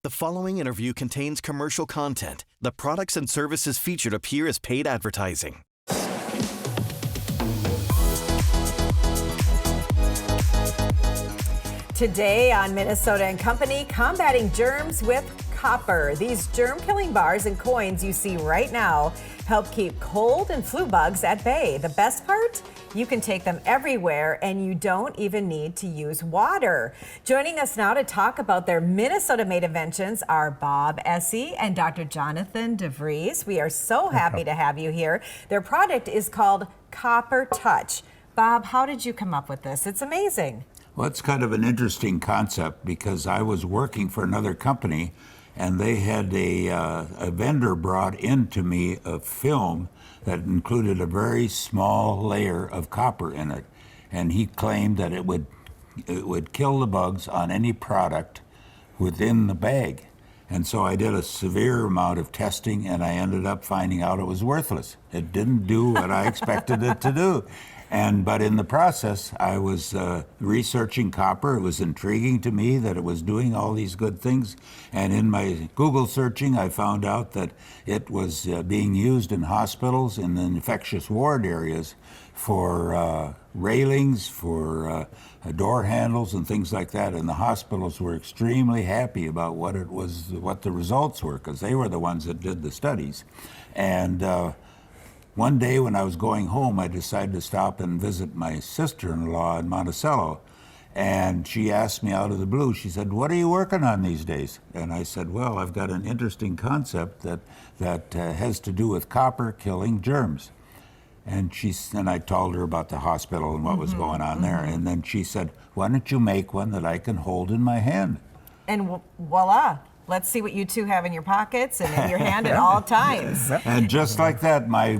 The following interview contains commercial content. The products and services featured appear as paid advertising. Today on Minnesota and Company, combating germs with copper. These germ-killing bars and coins you see right now help keep cold and flu bugs at bay. The best part? You can take them everywhere and you don't even need to use water. Joining us now to talk about their Minnesota-made inventions are Bob Essie and Dr. Jonathan DeVries. We are so happy to have you here. Their product is called CopperTouch. Bob, how did you come up with this? It's amazing. Well, it's kind of an interesting concept because I was working for another company and they had a vendor brought into me a film that included a very small layer of copper in it. And he claimed that it would kill the bugs on any product within the bag. And so I did a severe amount of testing and I ended up finding out it was worthless. It didn't do what I expected it to do. But in the process, I was researching copper. It was intriguing to me that it was doing all these good things. And in my Google searching, I found out that it was being used in hospitals in the infectious ward areas for railings, for door handles and things like that. And the hospitals were extremely happy about what the results were, because they were the ones that did the studies. And one day when I was going home, I decided to stop and visit my sister-in-law in Monticello. And she asked me out of the blue, she said, "What are you working on these days?" And I said, "Well, I've got an interesting concept that has to do with copper killing germs." And I told her about the hospital and what was going on there. And then she said, "Why don't you make one that I can hold in my hand?" And voila. Let's see what you two have in your pockets and in your hand at all times. And just like that, my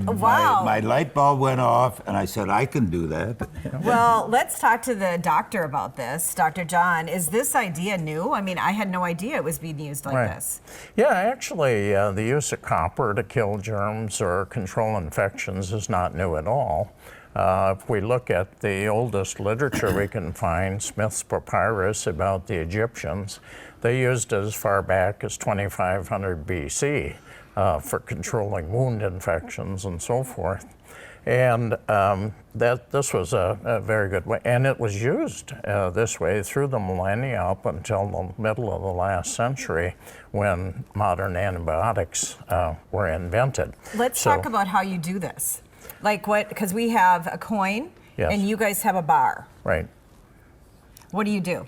light bulb went off, and I said, I can do that. Well, let's talk to the doctor about this. Dr. John, is this idea new? I mean, I had no idea it was being used like this. Yeah, actually, the use of copper to kill germs or control infections is not new at all. If we look at the oldest literature we can find, Smith's Papyrus about the Egyptians, they used it as far back as 2500 BC for controlling wound infections and so forth. And this was a very good way. And it was used this way through the millennia up until the middle of the last century when modern antibiotics were invented. Let's talk about how you do this. Like what, because we have a coin, yes, and you guys have a bar. Right. What do you do?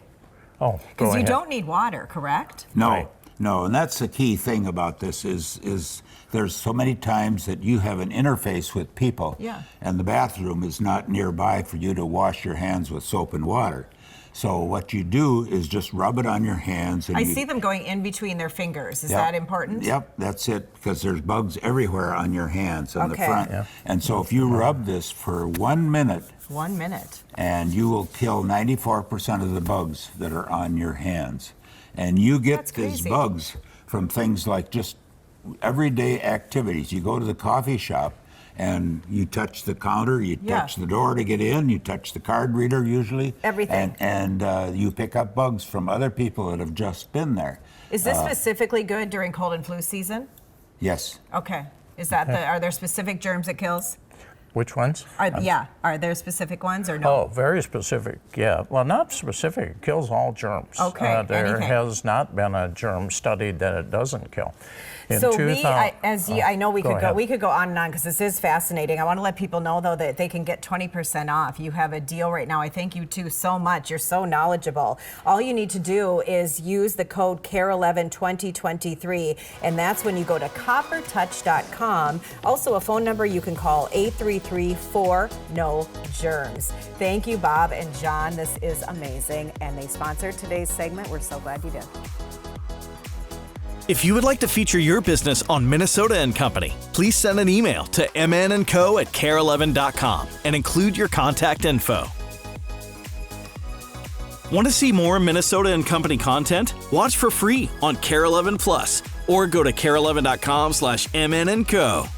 Oh, because you don't need water, correct? No, Right. no, and that's the key thing about this is there's so many times that you have an interface with people, Yeah, and the bathroom is not nearby for you to wash your hands with soap and water. So what you do is just rub it on your hands. And I see them going in between their fingers. Is Yep. that important? Yep, that's it, because there's bugs everywhere on your hands on the Okay. front. Yeah. And so if you rub this for 1 minute, 1 minute. and you will kill 94% of the bugs that are on your hands. And you get That's these crazy. bugs from things like just everyday activities. You go to the coffee shop and you touch the counter, you Yeah. touch the door to get in, you touch the card reader usually. Everything. And you pick up bugs from other people that have just been there. Is this specifically good during cold and flu season? Yes. Okay. Is that are there specific germs it kills? Which ones? Are there specific ones or no? Oh, very specific, yeah. Well, not specific, it kills all germs. Okay, There anything. has not been a germ studied that it doesn't kill. So I know we could ahead. we could go on and on because this is fascinating. I want to let people know though that they can get 20% off. You have a deal right now. I thank you two so much. You're so knowledgeable. All you need to do is use the code KARE11 2023, and that's when you go to CopperTouch.com. Also a phone number you can call 833-4-NO-GERMS. Thank you, Bob and John. This is amazing, and they sponsored today's segment. We're so glad you did. If you would like to feature your business on Minnesota and Company, please send an email to mnandco@kare11.com and include your contact info. Want to see more Minnesota and Company content? Watch for free on KARE11 Plus or go to kare11.com/mnandco.